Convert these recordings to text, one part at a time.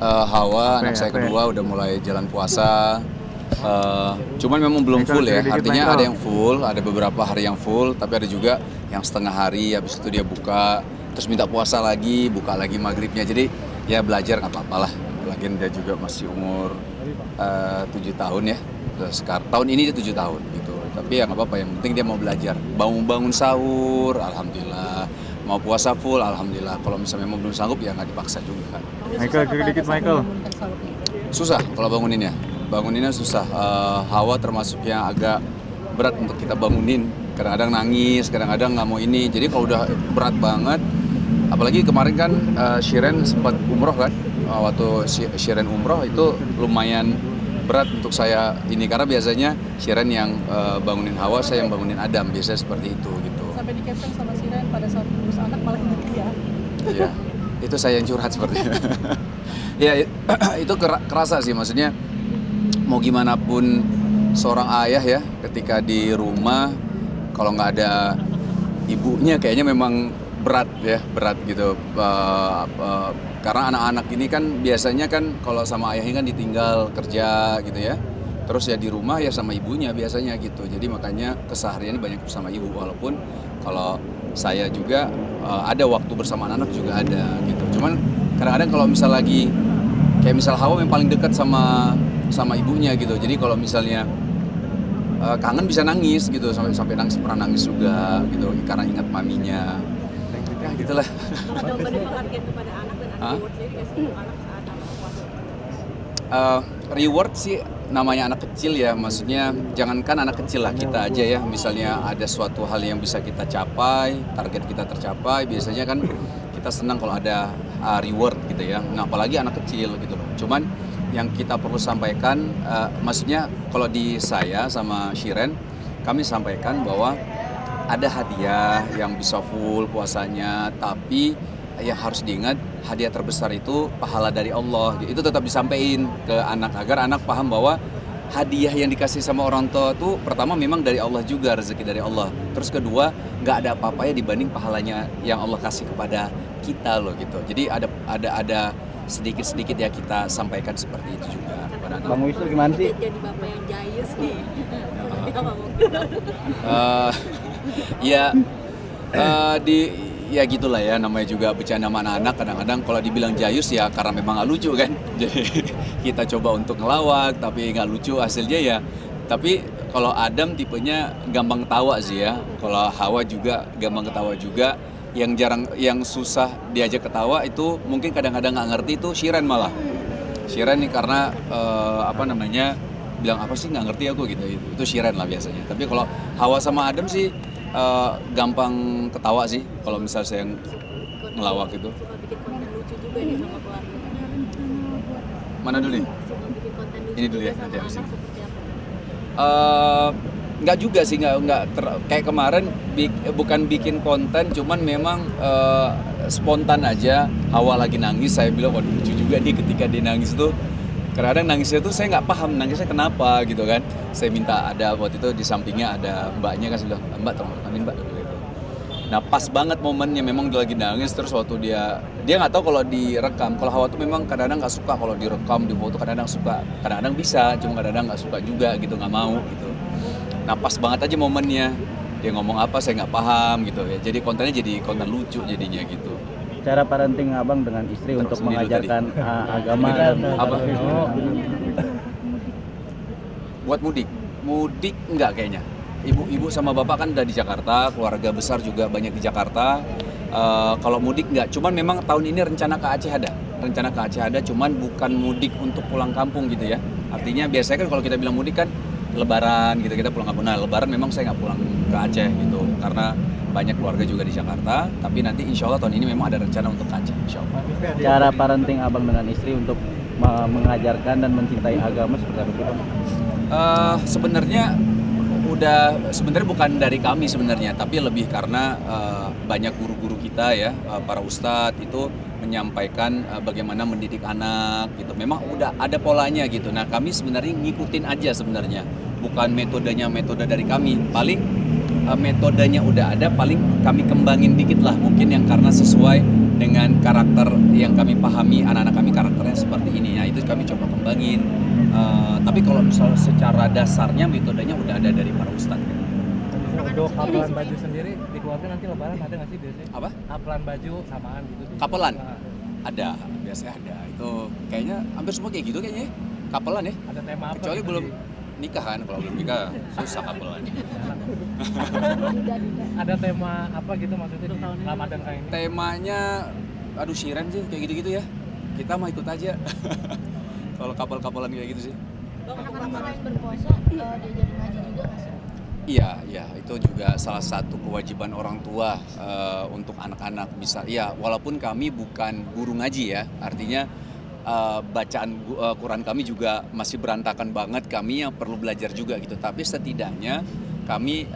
Hawa, anak saya kedua udah mulai jalan puasa. Cuman memang belum full ya, artinya ada yang full, ada beberapa hari yang full, tapi ada juga yang setengah hari, habis itu dia buka, terus minta puasa lagi, buka lagi maghribnya. Jadi ya belajar nggak apa-apa lah, lagian dia juga masih umur 7 tahun ya. Sekarang tahun ini dia 7 tahun gitu, tapi ya nggak apa-apa, yang penting dia mau belajar. Bangun sahur, alhamdulillah. Mau puasa full, alhamdulillah. Kalau misalnya memang belum sanggup ya nggak dipaksa juga. Michael, dikit Michael. Susah kalau banguninnya. Banguninnya susah. Hawa termasuk yang agak berat untuk kita bangunin. Kadang-kadang nangis, kadang-kadang nggak mau ini. Jadi kalau udah berat banget, apalagi kemarin kan Shiren sempat umroh kan. Waktu Shiren umroh itu lumayan berat untuk saya ini. Karena biasanya Shiren yang bangunin Hawa, saya yang bangunin Adam. Biasanya seperti itu gitu. Sampai dikepeng sama Shiren pada saat ngurus anak malah ingat dia. Iya, itu saya yang curhat sepertinya. Ya, itu kerasa sih, maksudnya mau gimana pun seorang ayah ya, ketika di rumah kalau nggak ada ibunya kayaknya memang berat ya, berat gitu. Karena anak-anak ini kan biasanya kan kalau sama ayahnya kan ditinggal kerja gitu ya. Terus ya di rumah ya sama ibunya biasanya gitu. Jadi makanya kesehariannya banyak bersama ibu, walaupun kalau saya juga ada waktu bersama anak juga ada gitu. Cuman kadang-kadang kalau misal lagi kayak misal Hawa yang paling dekat sama ibunya gitu. Jadi kalau misalnya kangen bisa nangis gitu, sampai nangis, pernah nangis juga gitu karena ingat maminya. Ya gitulah. Ada penghargaan kepada anak dan ada reward sendiri nggak sih untuk anak saat anak puasa? Reward sih namanya anak kecil ya, maksudnya jangankan anak kecil lah, kita aja ya, misalnya ada suatu hal yang bisa kita capai, target kita tercapai, biasanya kan kita senang kalau ada reward gitu ya. Nah apalagi anak kecil gitu loh. Cuman yang kita perlu sampaikan, maksudnya kalau di saya sama Shiren, kami sampaikan bahwa ada hadiah yang bisa full puasanya, tapi yang harus diingat hadiah terbesar itu pahala dari Allah. Itu tetap disampaikan ke anak agar anak paham bahwa hadiah yang dikasih sama orang tua itu pertama memang dari Allah juga, rezeki dari Allah. Terus kedua, nggak ada apa-apanya dibanding pahalanya yang Allah kasih kepada kita loh gitu. Jadi ada sedikit-sedikit ya kita sampaikan seperti itu juga kepada anak. Bang Wisnu gimana sih? Jadi bapak yang jayus nih. Ya nggak mungkin. Ya gitulah ya, namanya juga bercanda sama anak-anak. Kadang-kadang kalau dibilang jayus ya karena memang nggak lucu kan. Jadi kita coba untuk ngelawak tapi nggak lucu hasilnya ya. Tapi kalau Adam tipenya gampang ketawa sih ya. Kalau Hawa juga gampang ketawa juga. Yang susah diajak ketawa itu mungkin kadang-kadang nggak ngerti itu Shiren malah. Shiren nih karena bilang apa sih nggak ngerti aku gitu. Itu Shiren lah biasanya. Tapi kalau Hawa sama Adam sih gampang ketawa sih kalau misal saya ngelawak itu. Suka bikin konten lucu juga nih sama keluarga. Mana dulu nih? Suka bikin konten lucu Ini dulu ya, juga nanti sama habis anak ini. seperti apa? Nggak juga sih, kayak kemarin bukan bikin konten, cuman memang spontan aja. Hawa lagi nangis, saya bilang waduh lucu juga nih ketika dia nangis tuh. Kadang-kadang nangisnya tuh saya nggak paham nangisnya kenapa gitu kan. Saya minta, ada waktu itu di sampingnya ada mbaknya kan, saya bilang mbak tolong rekamin mbak gitu. Nah pas banget momennya, memang dia lagi nangis. Terus waktu dia nggak tahu kalau direkam. Kalau Hawa tuh memang kadang-kadang nggak suka kalau direkam, di foto kadang-kadang suka, kadang-kadang bisa, cuma kadang-kadang nggak suka juga gitu, nggak mau gitu. Nah pas banget aja momennya, dia ngomong apa saya nggak paham gitu ya. Jadi kontennya jadi konten lucu jadinya gitu. Cara parenting abang dengan istri Terus untuk sendiri mengajarkan agama dan Apa? Buat mudik enggak kayaknya. Ibu sama bapak kan udah di Jakarta, keluarga besar juga banyak di Jakarta. Kalau mudik enggak, cuman memang tahun ini rencana ke Aceh ada, cuman bukan mudik untuk pulang kampung gitu ya. Artinya biasanya kan kalau kita bilang mudik kan Lebaran gitu, kita pulang kampung. Nah Lebaran memang saya nggak pulang ke Aceh gitu, karena banyak keluarga juga di Jakarta. Tapi nanti insya Allah tahun ini memang ada rencana untuk ke Aceh, insya Allah. cara parenting abang dengan istri untuk mengajarkan dan mencintai agama seperti apa sih, Bang? Sebenarnya bukan dari kami sebenarnya, tapi lebih karena banyak guru-guru kita ya, para ustadz itu menyampaikan bagaimana mendidik anak gitu. Memang udah ada polanya gitu. Nah kami sebenarnya ngikutin aja sebenarnya, bukan metode dari kami. Paling metodenya udah ada, paling kami kembangin dikit lah mungkin yang karena sesuai dengan karakter yang kami pahami, anak-anak kami karakternya seperti ini. Nah itu kami coba kembangin. Tapi kalau misalnya secara dasarnya metodenya udah ada dari para ustadz. Untuk kapelan baju sendiri di keluarga nanti lebaran ada nggak sih biasanya? Apa? Kapelan baju samaan gitu. Kapelan? Nah, Ada, biasanya ada. Itu kayaknya hampir semua kayak gitu kayaknya. Kapelan ya. ada tema apa? Kecuali gitu belum di- nikah kan, kalau belum nikah susah kapelan. Ada tema apa gitu maksudnya di Ramadan kali ini? Temanya, aduh Shiren sih kayak gitu-gitu ya. Kita mah ikut aja. Kalau kapal-kapalan kayak gitu sih. Anak-anak selain berpuasa diajarin ngaji juga nggak sih? Iya, itu juga salah satu kewajiban orang tua untuk anak-anak bisa. Ya, walaupun kami bukan guru ngaji ya, artinya bacaan Quran kami juga masih berantakan banget. Kami yang perlu belajar juga gitu. Tapi setidaknya kami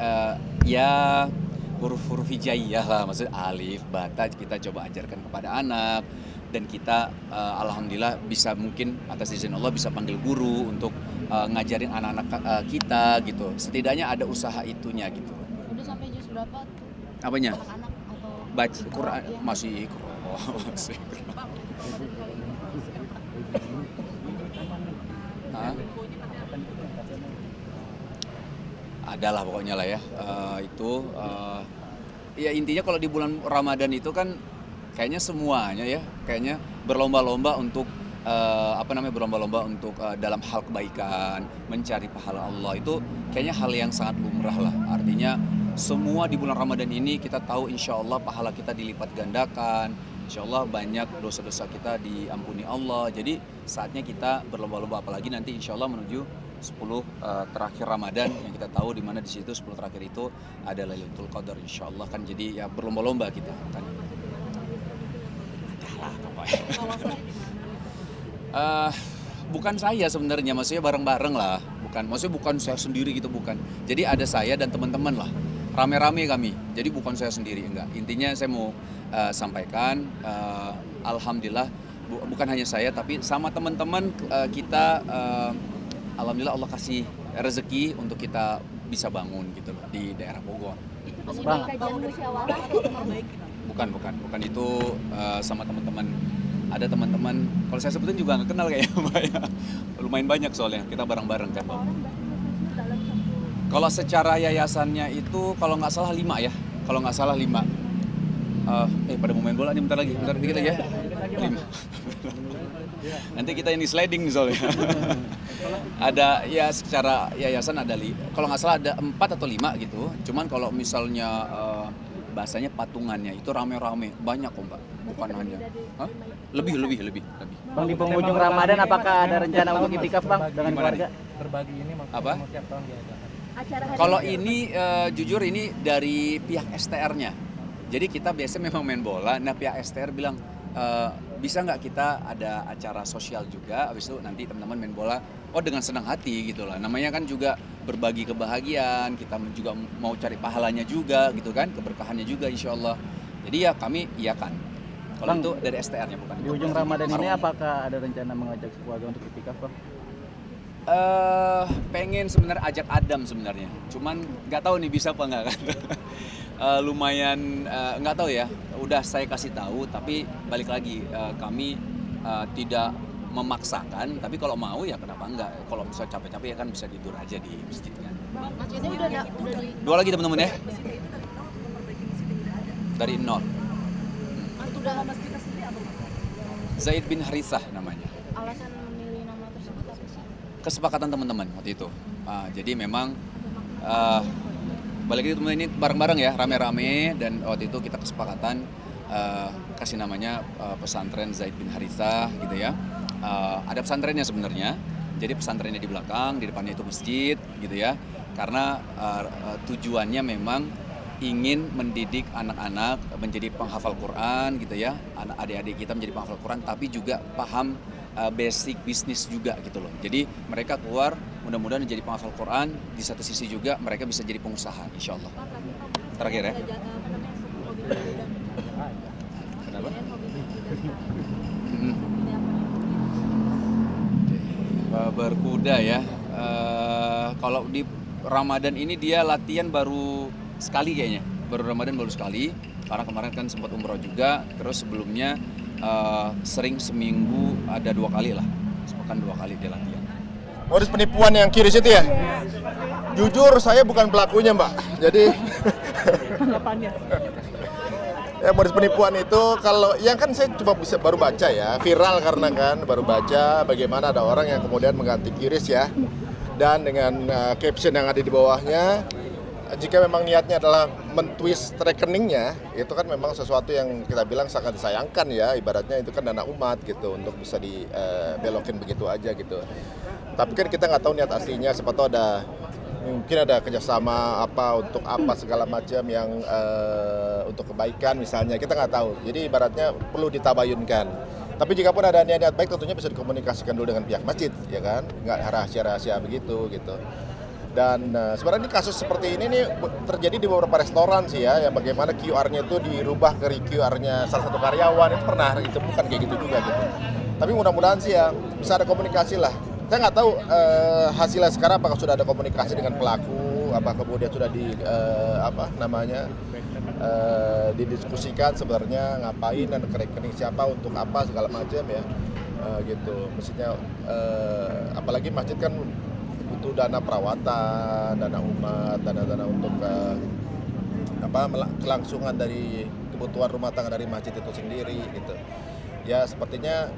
ya huruf-huruf hijaiyah lah, maksudnya alif, bata kita coba ajarkan kepada anak. Dan kita alhamdulillah bisa mungkin atas izin Allah bisa panggil guru untuk ngajarin anak-anak kita gitu. Setidaknya ada usaha itunya gitu. Udah sampai juz berapa tuh Apanya? anak-anak atau Baca Quran Iya. masih masih. Hah? Adalah pokoknya lah ya. Ya intinya kalau di bulan Ramadan itu kan kayaknya semuanya ya, kayaknya berlomba-lomba untuk berlomba-lomba untuk dalam hal kebaikan, mencari pahala Allah. Itu kayaknya hal yang sangat lumrah lah. Artinya semua di bulan Ramadan ini kita tahu insya Allah pahala kita dilipat gandakan, insya Allah banyak dosa-dosa kita diampuni Allah. Jadi saatnya kita berlomba-lomba, apalagi nanti insya Allah menuju 10 terakhir Ramadan yang kita tahu di mana di situ 10 terakhir itu ada Lailatul Qadar insya Allah kan. Jadi ya berlomba-lomba kita kan. Bukan saya sebenarnya, maksudnya bareng-bareng lah, bukan saya sendiri gitu, bukan. Jadi ada saya dan teman-teman lah, rame-rame kami. Jadi bukan saya sendiri, enggak. Intinya saya mau sampaikan, alhamdulillah bukan hanya saya tapi sama teman-teman kita, alhamdulillah Allah kasih rezeki untuk kita bisa bangun gitu loh di daerah Bogor. Bang, kajian musyawarah atau Bukan itu sama teman-teman. Ada teman-teman, kalau saya sebutin juga nggak kenal kayaknya, Mbak ya. Lumayan banyak soalnya, kita bareng-bareng kan. Kalau secara yayasannya itu, kalau nggak salah 5 ya. Kalau nggak salah 5. Pada mau main bola nih bentar dikit lagi ya. 5. Nanti kita ini sliding nih soalnya. Ada ya secara yayasan ada kalau nggak salah ada 4 atau 5 gitu. Cuman kalau misalnya bahasanya patungannya itu rame-rame, banyak kok Mbak. Bukan hanya. Hah? Lebih. Bang, di penghujung Ramadan apakah ada rencana untuk itikaf Bang dengan Gimana keluarga? Berbagi ini maksudnya Apa? setiap tahun diadakan. acara hari Kalau raya? ini jujur ini dari pihak STR-nya. Jadi kita biasanya memang main bola. Nah pihak STR bilang bisa nggak kita ada acara sosial juga. Habis itu nanti teman-teman main bola. Oh dengan senang hati gitu lah. Namanya kan juga berbagi kebahagiaan. Kita juga mau cari pahalanya juga gitu kan. Keberkahannya juga insya Allah. Jadi ya kami iyakan. Kalau Bang, itu dari STR-nya bukan. Di ujung Ramadan ini Marwah. apakah ada rencana mengajak keluarga untuk itikaf Bang? Pengen sebenarnya ajak Adam sebenarnya, cuman nggak tahu nih bisa apa nggak kan. Lumayan nggak tahu ya. Udah saya kasih tahu, tapi balik lagi kami tidak memaksakan. Tapi kalau mau ya kenapa enggak? Kalau misalnya capek-capek ya kan bisa tidur aja di masjid kan. Masjidnya udah di Dua lagi teman-teman ya. Dari nol. udah Zaid bin Harithah namanya. alasan memilih nama tersebut apa sih? Kesepakatan teman-teman waktu itu. Jadi memang balik lagi teman ini bareng-bareng ya, rame-rame, dan waktu itu kita kesepakatan kasih namanya pesantren Zaid bin Harithah gitu ya. Ada pesantrennya sebenarnya. Jadi pesantrennya di belakang, di depannya itu masjid gitu ya. Karena tujuannya memang ingin mendidik anak-anak menjadi penghafal Quran gitu ya. Adik-adik kita menjadi penghafal Quran tapi juga paham basic bisnis juga gitu loh. Jadi mereka keluar mudah-mudahan menjadi penghafal Quran, di satu sisi juga mereka bisa jadi pengusaha insya Allah. Terakhir ya. Kenapa? Berkuda ya. Kalau di Ramadan ini dia latihan baru sekali kayaknya. Baru Ramadan baru sekali. Karena kemarin kan sempat umroh juga, terus sebelumnya sering seminggu ada 2 kali lah, sepekan 2 kali dia latihan. Modus penipuan yang kiris itu ya? Jujur saya bukan pelakunya Mbak, jadi ya modus penipuan itu kalau yang kan saya cuma baru baca ya, viral karena kan baru baca bagaimana ada orang yang kemudian mengganti kiris ya, dan dengan caption yang ada di bawahnya, jika memang niatnya adalah mentwist rekeningnya, itu kan memang sesuatu yang kita bilang sangat disayangkan ya, ibaratnya itu kan dana umat gitu untuk bisa dibelokin begitu aja gitu. Tapi kan kita nggak tahu niat aslinya, siapa tahu mungkin ada kerjasama untuk apa segala macam yang untuk kebaikan misalnya, kita nggak tahu. Jadi ibaratnya perlu ditabayunkan. Tapi jika pun ada niat baik tentunya bisa dikomunikasikan dulu dengan pihak masjid, ya kan? Nggak rahasia-rahasia begitu gitu. Dan sebenarnya ini kasus seperti ini nih terjadi di beberapa restoran sih ya, yang bagaimana QR-nya itu dirubah ke QR-nya salah satu karyawan, itu pernah ditemukan kayak gitu juga gitu. Tapi mudah-mudahan sih ya bisa ada komunikasi lah. Saya nggak tahu hasilnya sekarang apakah sudah ada komunikasi dengan pelaku, apa kemudian sudah didiskusikan sebenarnya ngapain dan ke rekening siapa untuk apa segala macam ya, gitu. Maksudnya apalagi masjid kan butuh dana perawatan, dana umat, dana untuk kelangsungan dari kebutuhan rumah tangga dari masjid itu sendiri gitu. Ya sepertinya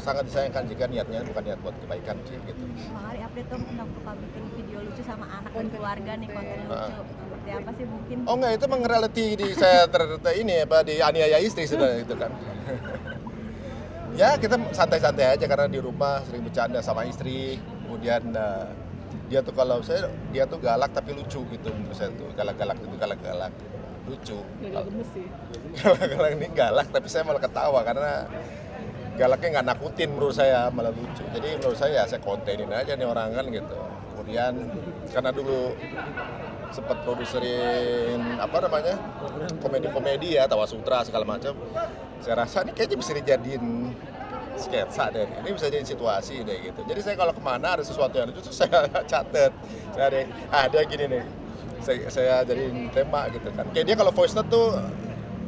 sangat disayangkan jika niatnya bukan niat buat kebaikan sih gitu. Bang Ari update dong tentang suka bikin video lucu sama anak dan keluarga nih, konten lucu. Seperti apa sih mungkin? Oh enggak, itu emang reality di saya dianiaya istri sudah itu kan. Ya kita santai-santai aja karena di rumah sering bercanda sama istri. Kemudian dia tuh galak tapi lucu gitu menurut saya tuh. Galak-galak lucu. Galak gemes sih. Galak ini galak tapi saya malah ketawa karena galaknya nggak nakutin menurut saya, malah lucu. Jadi menurut saya kontenin aja nih orang kan gitu. Kemudian karena dulu sempat produserin komedi-komedi ya, Tawa Sutra segala macam. Saya rasa ini kayaknya bisa dijadiin sketsa deh. Ini bisa jadi situasi deh gitu. Jadi saya kalau kemana ada sesuatu yang lucu saya catet. Saya ada gini nih. Saya jadiin tema gitu kan. Kayak dia kalau voice note tuh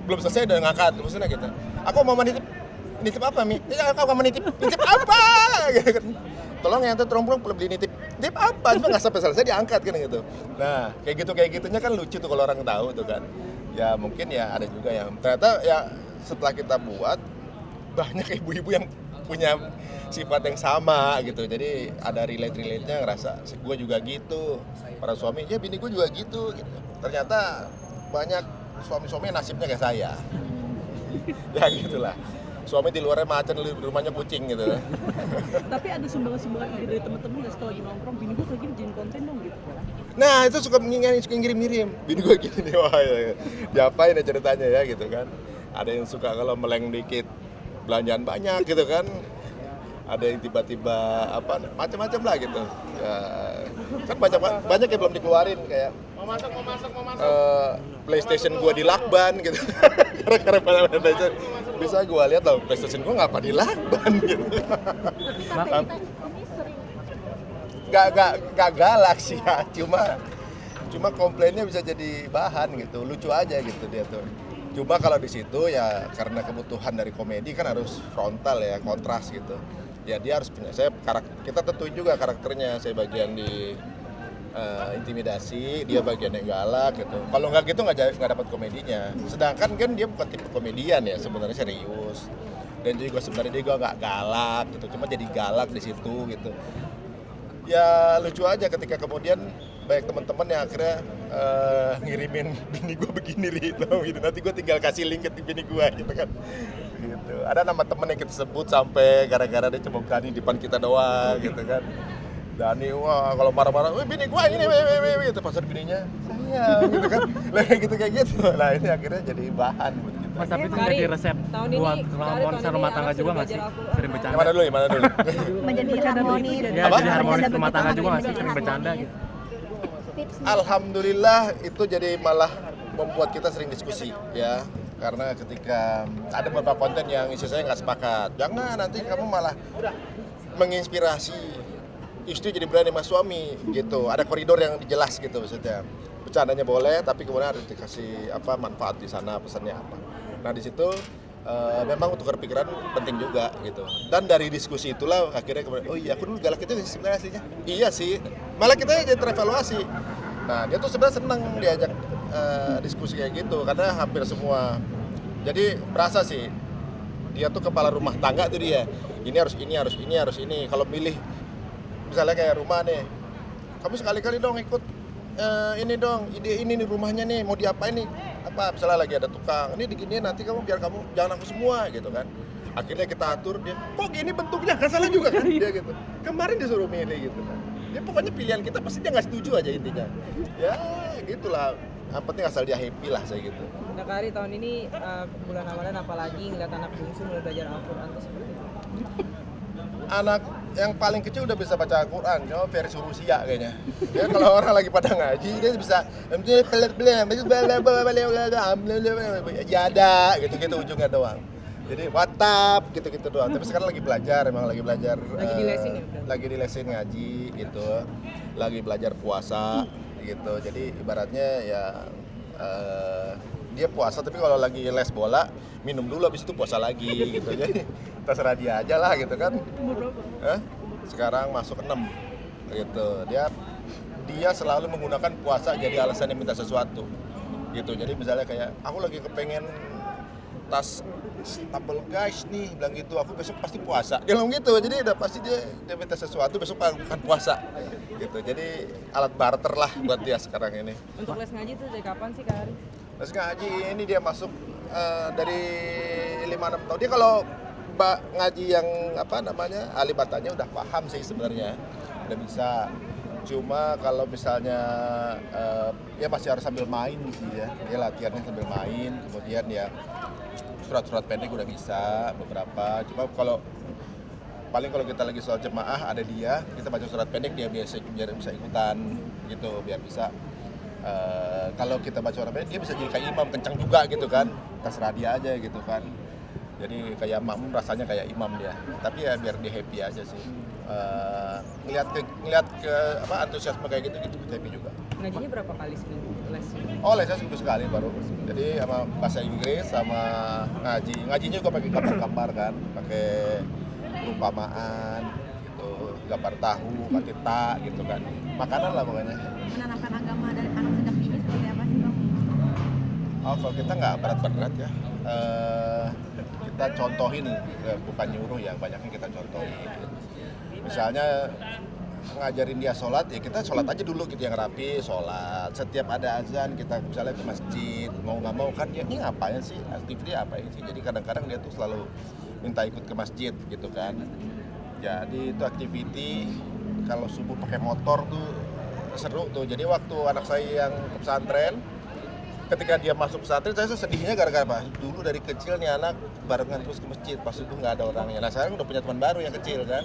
belum selesai udah ngangkat maksudnya gitu. Aku mau nitip apa Mi? Ya kau mau nitip apa? Gitu kan. Tolong yang tolong belum beli nitip apa? Cuma nggak sampai selesai diangkat kan gitu. Nah kayak gitunya kan lucu tuh kalau orang tahu tuh kan. Ya mungkin ya ada juga yang ternyata ya setelah kita buat banyak ibu-ibu yang punya sifat yang sama gitu. Jadi ada relate-nya, ngerasa gue juga gitu. Para suami ya bini gue juga gitu. Ternyata banyak suami-suami nasibnya kayak saya. Ya gitulah. Suami di luarnya macan, di rumahnya kucing gitu. Tapi ada sumbangan-sumbangan ide dari teman-teman nggak kalau lagi nongkrong, bini gue kayak gini jadi konten dong gitu. Nah itu suka ngirim-ngirim, bini gue gini nih, wah ya. Diapain ya ceritanya ya gitu kan. Ada yang suka kalau meleng dikit belanjaan banyak gitu kan. Ada yang tiba-tiba macam-macam lah gitu. Ya, kan banyak yang belum dikeluarin kayak PlayStation gua dilakban gitu. Karena PlayStation bisa gua lihat loh PlayStation gua ngapa dilakban gitu. Gak galak sih ya, cuma komplainnya bisa jadi bahan gitu, lucu aja gitu dia tuh. Cuma kalau di situ ya karena kebutuhan dari komedi kan harus frontal ya, kontras gitu. Ya dia harus punya, kita tentuin juga karakternya, saya bagian di intimidasi, dia bagian yang galak gitu. Kalau nggak gitu nggak dapat komedinya. Sedangkan kan dia bukan tipe komedian ya, sebenarnya serius. Dan juga sebenarnya dia juga nggak galak gitu, cuma jadi galak di situ gitu. Ya lucu aja ketika kemudian banyak teman-teman yang akhirnya ngirimin bini gue begini gitu. Nanti gue tinggal kasih link ke bini gue gitu kan. Gitu. Ada nama temen yang kita sebut sampai gara-gara dia cuma berani di depan kita doang gitu kan. Dani wah kalau marah-marah, bini gua ini itu pasar bininya sayang gitu kan. Kayak gitu. Nah ini akhirnya jadi bahan buat kita. Mas, tapi itu jadi resep buat monster rumah tangga juga nggak sih? Sering bercanda. Mana dulu? Menjadi harmonis. Ya, jadi harmonis rumah tangga juga nggak sih? Sering bercanda gitu. Alhamdulillah itu jadi malah membuat kita sering diskusi ya. Karena ketika ada beberapa konten yang istri saya nggak sepakat, jangan nanti kamu malah menginspirasi istri jadi berani sama suami gitu. Ada koridor yang jelas gitu maksudnya. bercandanya boleh, tapi kemudian harus dikasih apa manfaat di sana, pesannya apa. Nah di situ memang tukar pikiran penting juga gitu. Dan dari diskusi itulah akhirnya kemudian, oh iya aku dulu galak itu sebenarnya aslinya. Iya sih, malah kita jadi terevaluasi. Nah dia tuh sebenarnya seneng diajak diskusi kayak gitu karena hampir semua. Jadi berasa sih dia tuh kepala rumah tangga tuh dia. Ini harus ini, harus ini, harus ini. Kalau milih misalnya kayak rumah nih, kamu sekali-kali dong ikut ini dong, ide ini nih rumahnya nih mau diapain nih, apa misalnya lagi ada tukang, ini diginiin nanti kamu biar kamu jangan aku semua gitu kan. Akhirnya kita atur dia, kok gini bentuknya kan salah juga kan dia gitu. Kemarin disuruh milih gitu kan. Dia pokoknya pilihan kita pasti dia nggak setuju aja intinya. Ya gitulah, yang penting asal dia happy lah saya gitu. Nah Kak Ari, tahun ini bulan Ramadan apalagi ngeliat anak bungsu mulai belajar Al-Quran tuh seperti itu. Anak yang paling kecil udah bisa baca Al-Quran, cuma versi Rusia kayaknya. Ya kalau orang lagi pada ngaji dia bisa ya ada gitu-gitu ujungnya doang. Jadi WhatsApp gitu-gitu doang. Tapi sekarang lagi belajar, emang lagi belajar. Lagi dilesin ya? Lagi dilesin ngaji gitu. Lagi belajar puasa gitu. Jadi ibaratnya ya dia puasa tapi kalau lagi les bola minum dulu habis itu puasa lagi gitu. Jadi terserah dia aja lah gitu kan. Sekarang masuk 6 gitu. Dia selalu menggunakan puasa jadi alasan dia minta sesuatu gitu. Jadi misalnya kayak aku lagi kepengen tas tabel guys nih, bilang gitu, aku besok pasti puasa. Dia ngomong gitu, jadi udah pasti dia minta sesuatu besok bukan puasa gitu. Jadi alat barter lah buat dia sekarang ini. Untuk les ngaji tuh dari kapan sih Kak Ari? Les ngaji ini dia masuk dari 5-6 tahun. Dia kalau ngaji yang apa namanya alibatanya udah paham sih sebenarnya, udah bisa. Cuma kalau misalnya ya masih harus sambil main sih ya. Dia latihannya sambil main, kemudian ya surat-surat pendek udah bisa beberapa. Cuma kalau kita lagi sholat jemaah ada dia, kita baca surat pendek dia biar bisa ikutan gitu, biar bisa. Kalau kita baca surat pendek dia bisa jadi kayak imam kencang juga gitu kan, terserah dia aja gitu kan. Jadi kayak makmum rasanya kayak imam dia, tapi ya biar dia happy aja sih. Ngeliat ke apa antusiasme kayak gitu happy juga. Ngajinya berapa kali seminggu les? Oh lesnya seminggu sekali baru. Jadi sama bahasa Inggris sama ngajinya juga pakai gambar-gambar kan, pakai perumpamaan gitu, gambar tahu, batita gitu kan, makanan lah pokoknya. Menanamkan agama dari anak sejak dini seperti apa sih Bang? Oh kalau kita nggak berat-berat ya, kita contohin, bukan nyuruh ya, banyaknya kita contohin. Misalnya ngajarin dia sholat, ya kita sholat aja dulu gitu yang rapi, sholat. Setiap ada azan kita misalnya ke masjid, mau nggak mau kan dia ini ngapain sih, aktifnya apa sih. Jadi kadang-kadang dia tuh selalu minta ikut ke masjid gitu kan. Jadi itu activity kalau subuh pakai motor tuh seru tuh. Jadi waktu anak saya yang ke pesantren, ketika dia masuk pesantren saya sedihnya gara-gara apa? Dulu dari kecil nih anak barengan terus ke masjid, pas subuh nggak ada orangnya. Nah sekarang udah punya teman baru yang kecil kan.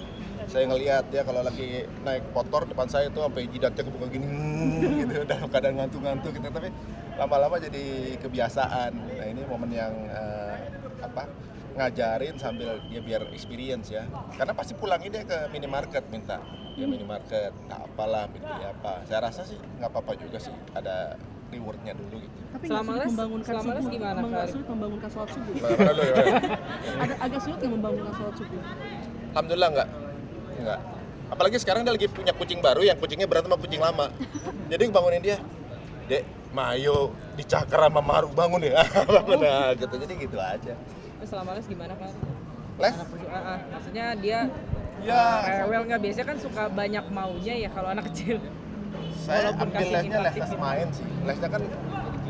Saya ngelihat dia kalau lagi naik motor depan saya tuh sampai jidatnya kebuka gini gitu, dalam keadaan ngantuk-ngantuk gitu. Tapi lama-lama jadi kebiasaan. Nah ini momen yang ngajarin sambil dia biar experience ya. Karena pasti pulangnya dia ke minimarket minta. Dia minimarket, tak apalah, beli apa. Saya rasa sih nggak apa-apa juga sih, ada rewardnya dulu gitu. Tapi Selama les gimana Kak Ari? sulit membangunkan sholat subuh. Mana dulu ya? Agak sulit nggak membangunkan sholat subuh? Alhamdulillah enggak. Apalagi sekarang dia lagi punya kucing baru yang kucingnya berantem sama kucing lama. Jadi bangunin dia, Dek, Mayo dicakar sama Maru, bangun ya. Nah, gitu. Jadi gitu aja. Terus selama les gimana Kak? Les? Maksudnya dia rewel nggak? Biasanya kan suka banyak maunya ya kalau anak kecil. Saya ambil lesnya les main sih. Lesnya kan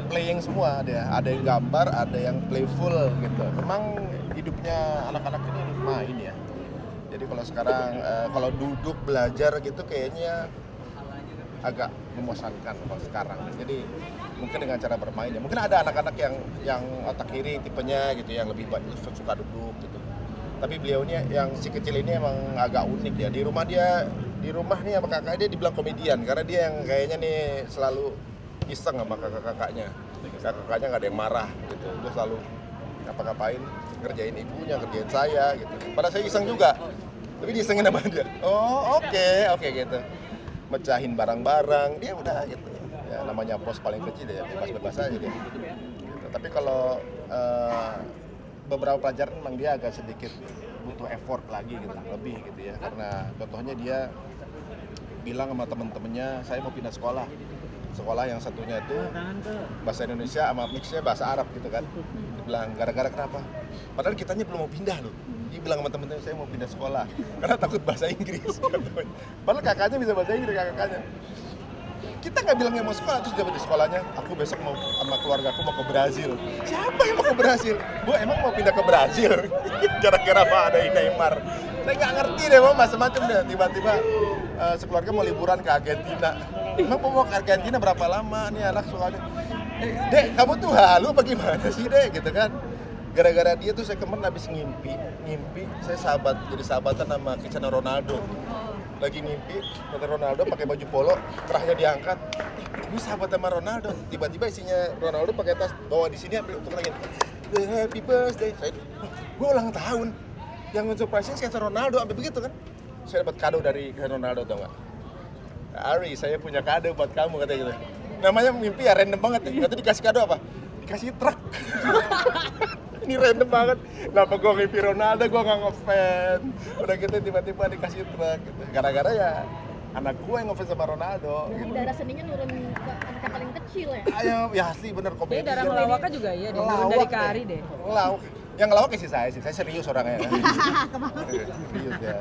playing semua ada yang gambar, ada yang playful gitu. Memang hidupnya anak-anak ini hidup main ya. Jadi kalau sekarang kalau duduk belajar gitu kayaknya agak membosankan kalau sekarang. Jadi mungkin dengan cara bermain ya. Mungkin ada anak-anak yang otak kiri tipenya gitu, yang lebih suka duduk gitu. Tapi beliaunya yang si kecil ini emang agak unik ya. Di rumah nih sama kakaknya dia dibilang komedian karena dia yang kayaknya nih selalu iseng sama kakak-kakaknya. Kakak-kakaknya nggak ada yang marah gitu. Dia selalu ngapa-ngapain, ngerjain ibunya, ngerjain saya gitu. Padahal saya iseng juga. Tapi disengin sama dia. Oh, oke gitu. Mecahin barang-barang, dia udah gitu. ya namanya bos paling kecil ya bebas-bebas aja dia. Gitu. Tapi kalau beberapa pelajaran memang dia agak sedikit butuh effort lagi gitu, lebih gitu ya. Karena contohnya dia bilang sama temen-temennya, saya mau pindah sekolah. Sekolah yang satunya itu bahasa Indonesia sama mixnya bahasa Arab gitu kan. Dia bilang, gara-gara kenapa? Padahal kitanya belum mau pindah loh. Dia bilang sama temen-temennya, saya mau pindah sekolah karena takut bahasa Inggris. Padahal kakaknya bisa bahasa Inggris, kakaknya. Kita nggak bilang yang mau sekolah, terus dapat di sekolahnya, aku besok mau sama keluarga aku mau ke Brazil. Siapa yang mau ke Brazil? Bu, emang mau pindah ke Brazil? Gara-gara apa ada Neymar? Saya nggak ngerti deh, mau macam-macam deh. Tiba-tiba sekeluarga mau liburan ke Argentina. Emang mau ke Argentina berapa lama nih anak soalnya? Dek, kamu tuh halu apa gimana sih dek? Gitu kan? Gara-gara dia tuh saya kemarin habis ngimpi saya jadi sahabatan sama Cristiano Ronaldo. Lagi ngimpi, Ronaldo pakai baju polo, kerahnya diangkat. Ini sahabat sama Ronaldo. Tiba-tiba isinya Ronaldo pakai tas, bawa di sini ambil untuk lagi. Happy birthday. Saya, gue ulang tahun. Yang surprise-nya Cristiano Ronaldo, ambil begitu kan. Saya dapat kado dari Cristiano Ronaldo, tau nggak? Ari, saya punya kado buat kamu, katanya gitu. Namanya mimpi ya random banget ya. Nanti dikasih kado apa? Dikasih truk. Ini random banget. Kenapa gue ngimpi Ronaldo, gue nggak ngefans. Udah gitu tiba-tiba dikasih truk gitu. Gara-gara ya anak gue yang ngefans sama Ronaldo gitu. Darah seninya nurun ke anak yang paling kecil ya? Ayo, ya asli bener komedi. Jadi darah ngelawaknya juga iya deh, turun dari Kari deh. Ngelawak. Yang ngelawak sih saya serius orangnya. Serius ya.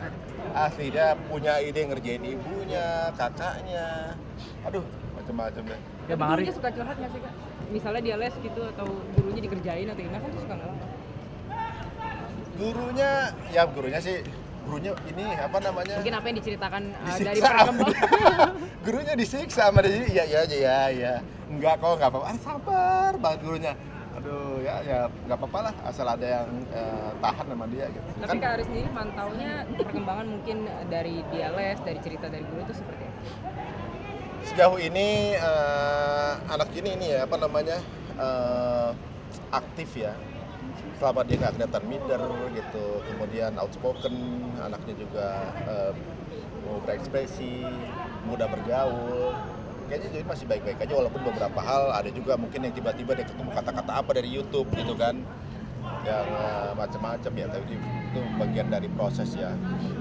Asli dia punya ide ngerjain ibunya, kakaknya. Aduh, macam-macam deh. Ya Bang Ari, Gurunya suka curhat nggak sih Kak? Misalnya dia les gitu atau gurunya dikerjain atau gimana kan suka ngelawak. Gurunya sih ini apa namanya? Mungkin apa yang diceritakan dari Disiksa. perkembangan. Gurunya disiksa sama dia. Iya. Enggak kok, enggak apa-apa. Sabar banget gurunya. Aduh, ya enggak apa-apa lah asal ada yang tahan sama dia gitu. Tapi Kak Ari sendiri mantaunya perkembangan mungkin dari dia les, dari cerita dari guru itu seperti apa? Sejauh ini anak ini ya apa namanya aktif ya. Selama dia nggak kelihatan minder gitu, kemudian outspoken, anaknya juga mau berekspresi, mudah bergaul. Kayaknya jadi masih baik-baik aja walaupun beberapa hal ada juga mungkin yang tiba-tiba dia ketemu kata-kata apa dari YouTube gitu kan. Yang macam-macam ya, tapi itu bagian dari proses ya.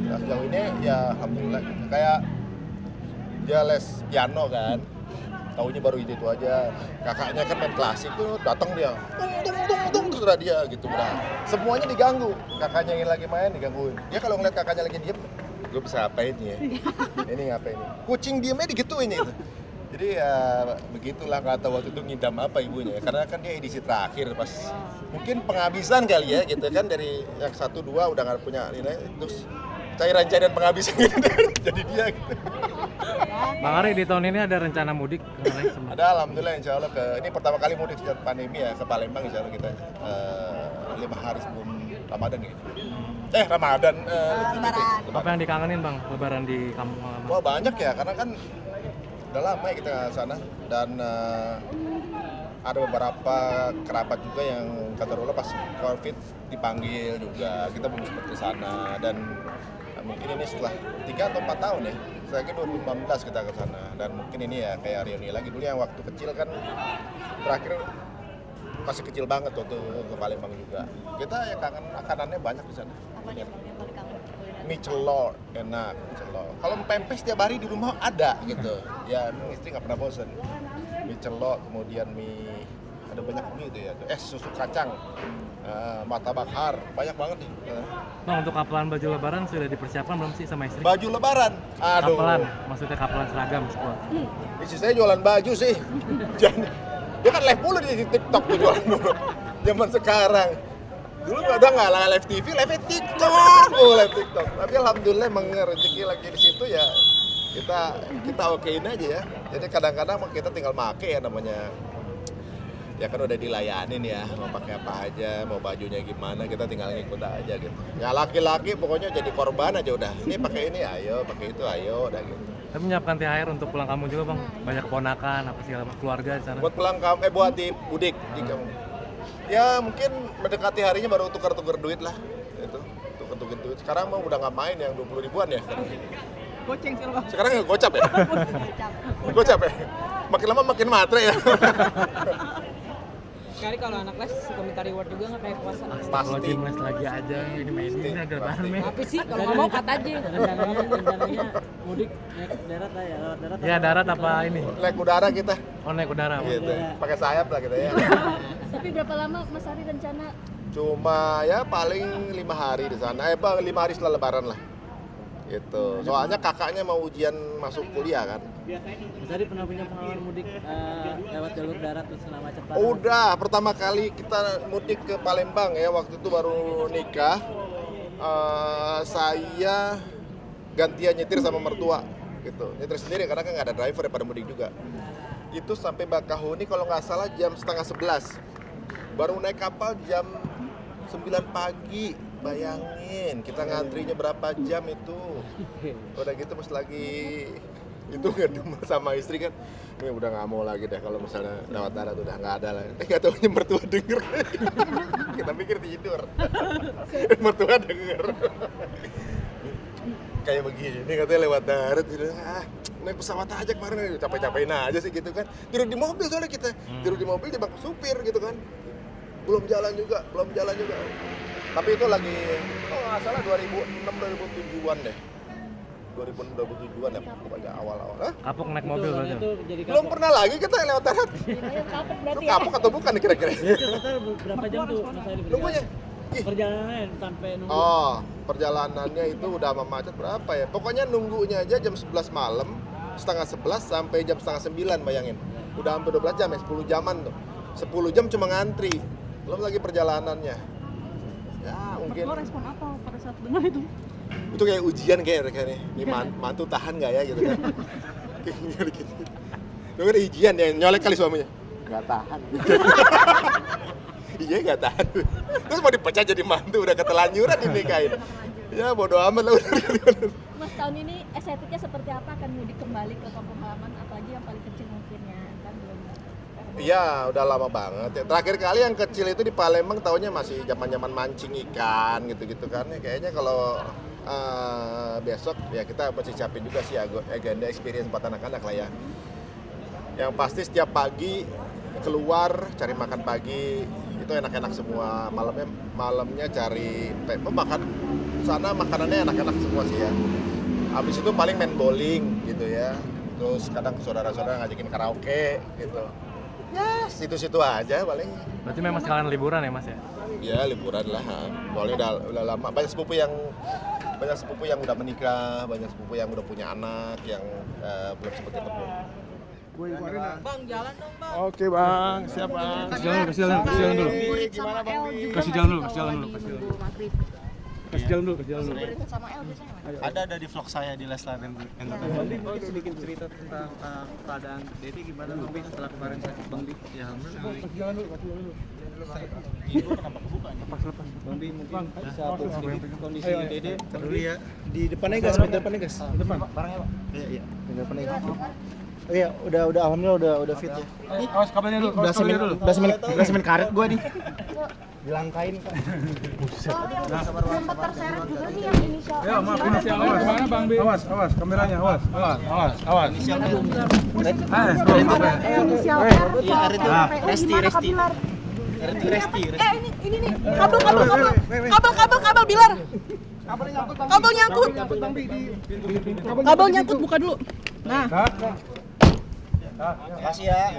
Nah, sejauh ini ya alhamdulillah kayak dia les piano kan. Taunya baru itu aja. Kakaknya kan main klasik tuh, datang dia. Tung sudah dia gitu, bro. Semuanya diganggu. Kakaknya yang lagi main digangguin. Dia kalau ngeliat kakaknya lagi diem, gue bisa apain ya? Ini ngapain? Kucing diemnya digituin itu. Jadi ya begitulah kata waktu itu ngidam apa ibunya. Karena kan dia edisi terakhir pas mungkin penghabisan kali ya gitu kan dari yang 1, 2 udah nggak punya nilai terus cairan-cairan penghabisan gitu jadi dia gitu. Bang Ari di tahun ini ada rencana mudik? Ada alhamdulillah insya Allah ini pertama kali mudik sejak pandemi ya ke Palembang insya Allah kita 5 hari sebelum Ramadan ya. Ramadan. Lebaran. Apa yang dikangenin Bang Lebaran di kampung halaman? Wah banyak ya karena kan udah lama ya kita ke sana dan ada beberapa kerabat juga yang kata Rola pas COVID dipanggil juga kita belum sempat ke sana dan mungkin ini setelah 3 atau 4 tahun ya. Saya kira 2019 kita ke sana dan mungkin ini ya kayak reuni lagi dulu yang waktu kecil kan terakhir masih kecil banget waktu ke Palembang juga. Kita ya kangen makanannya banyak di sana. Mie celor enak, mie celor. Kalau pempes tiap hari di rumah ada gitu. Ya istri nggak pernah bosen. Mie celor kemudian mie ada banyak mie itu ya. Susu kacang. Martabak har, banyak banget nih. Bang, untuk kapelan baju lebaran sudah dipersiapkan belum sih sama istri? Baju lebaran? Aduh. Kapelan, maksudnya kapelan seragam sekolah. Istri saya jualan baju sih. Dia kan live mulu di TikTok tuh jualan mulu. Zaman sekarang. Dulu udah nggak live TV, live TikTok. Live TikTok. Tapi alhamdulillah emang rezeki lagi di situ ya. Kita okein aja ya. Jadi kadang-kadang kita tinggal make ya namanya. Ya kan udah dilayanin ya, mau pakai apa aja, mau bajunya gimana, kita tinggal ngikut aja gitu. Ya laki-laki pokoknya jadi korban aja udah. Ini pakai ini, ayo, pakai itu, ayo, udah gitu. Tapi menyiapkan THR untuk pulang kampung juga Bang? Banyak keponakan, apa segala keluarga di sana? Buat pulang kampung, buat di mudik di kampung. Ya mungkin mendekati harinya baru tukar-tukar duit lah. Itu, tukar-tukar duit. Sekarang mah udah nggak main yang 20 ribuan ya. Goceng sekarang. Sekarang nggak gocap ya? Gocap ya? Makin lama makin matre ya. Sekali kalau anak les suka minta reward juga nggak kayak puasa. Kalau Pasti. game les lagi aja ini mainnya agak rame. Tapi sih kalau nggak mau cut aja. rencananya mudik naik darat lah ya, lewat darat. Ya darat apa ini? Naik udara kita. Oh naik udara. Gitu. Pakai sayap lah kita ya. Tapi berapa lama Mas Ari rencana? Cuma ya paling 5 hari di sana. 5 hari setelah lebaran lah. Gitu. Soalnya kakaknya mau ujian masuk kuliah kan. Mas Ari pernah punya pengalaman mudik lewat jalur darat terus kena macet parah? Udah, pertama kali kita mudik ke Palembang ya, waktu itu baru nikah. Saya gantian nyetir sama mertua gitu. Nyetir sendiri karena kan nggak ada driver pada mudik juga. Itu sampai Bakahuni kalau nggak salah jam 10:30. Baru naik kapal jam 9 pagi. Bayangin, kita ngantrinya berapa jam itu. Udah gitu pas lagi itu ngedumel sama istri kan, ini udah nggak mau lagi deh kalau misalnya lewat darat udah nggak ada lah. Nggak tahunya mertua denger. Kita pikir tidur. Mertua denger. Kayak begini katanya lewat darat gitu. Naik pesawat aja kemarin, capek-capekin aja sih gitu kan. Tidur di mobil soalnya kita. Tidur di mobil di bangku supir gitu kan. Belum jalan juga. Tapi itu lagi, nggak salah 2006-2007an deh. 2007an ya, pokoknya awal-awal. Kapok naik mobil berarti. Itu jadi Belum pernah lagi kita lewat darat. Kapok Itu berarti ya? kapok atau bukan kira-kira? Itu total berapa jam tuh Mas Ari? Nunggunya. Ih. Perjalanannya sampai nunggu. Oh, perjalanannya itu udah macet berapa ya? Pokoknya nunggunya aja jam 11 malam, setengah 11 sampai jam setengah 9 bayangin. Udah hampir 12 jam ya, 10 jaman tuh. 10 jam cuma ngantri. Belum lagi perjalanannya. Ya, mungkin Lo respon apa pada saat dengar itu? itu kayak ujian kayaknya. Ini mantu tahan nggak ya gitu kan. Kayak gitu. Itu kan ujian ya, nyolek kali suaminya. Nggak tahan. Iya nggak tahan. Terus mau dipecat jadi mantu, udah ketelanjuran dinikahin. Ya bodo amat lah udah. Mas tahun ini estetiknya seperti apa? Akan mudik kembali ke kampung halaman, apalagi yang paling kecil mungkin ya kan belum. Iya, udah lama banget ya. Terakhir kali yang kecil itu di Palembang tahunnya masih zaman-zaman mancing ikan gitu-gitu kan. Ya, kayaknya kalau besok ya kita mesti siapin juga sih agenda experience buat anak-anak lah ya. Yang pasti setiap pagi keluar cari makan pagi itu enak-enak semua. Malamnya cari makan sana makanannya enak-enak semua sih ya. Habis itu paling main bowling gitu ya. Terus kadang saudara-saudara ngajakin karaoke gitu. Ya, situ-situ aja paling. Berarti memang sekalian liburan ya Mas ya? Ya liburan lah. Soalnya udah lama. Banyak sepupu yang udah menikah, banyak sepupu yang udah punya anak yang belum sempat ketemu. Bang, jalan dong bang. Oke bang, siap bang. Kasih jalan dulu. Gimana bang? Kasih jalan dulu. Kasih jalan dulu. Sama El biasanya. Ada di vlog saya di Leslar Entertainment. Oh, sedikit cerita tentang keadaan Dedi gimana Bang Bi setelah kemarin sakit Bang Bi? Ya alhamdulillah. Kasih jalan dulu. Ibu kenapa kebuka nih? Lepas. Bang Bi mungkin bisa update sedikit kondisi Dede. Dulu ya. Di depannya gas, depannya gas. Depan. Barangnya Pak. Iya. Di depannya gas. Oh iya, udah alhamdulillah udah fit ya. Awas kabelnya dulu. Udah semen karet gua nih. Dilangkain Kak. Sempat terseret juga nih yang inisial. Ya, maaf inisial gimana Bang Bi? Awas kameranya, awas. Inisial R. Resti. Ini nih. Kabel Bilar. Kabel nyangkut buka dulu. Nah. Makasih ya.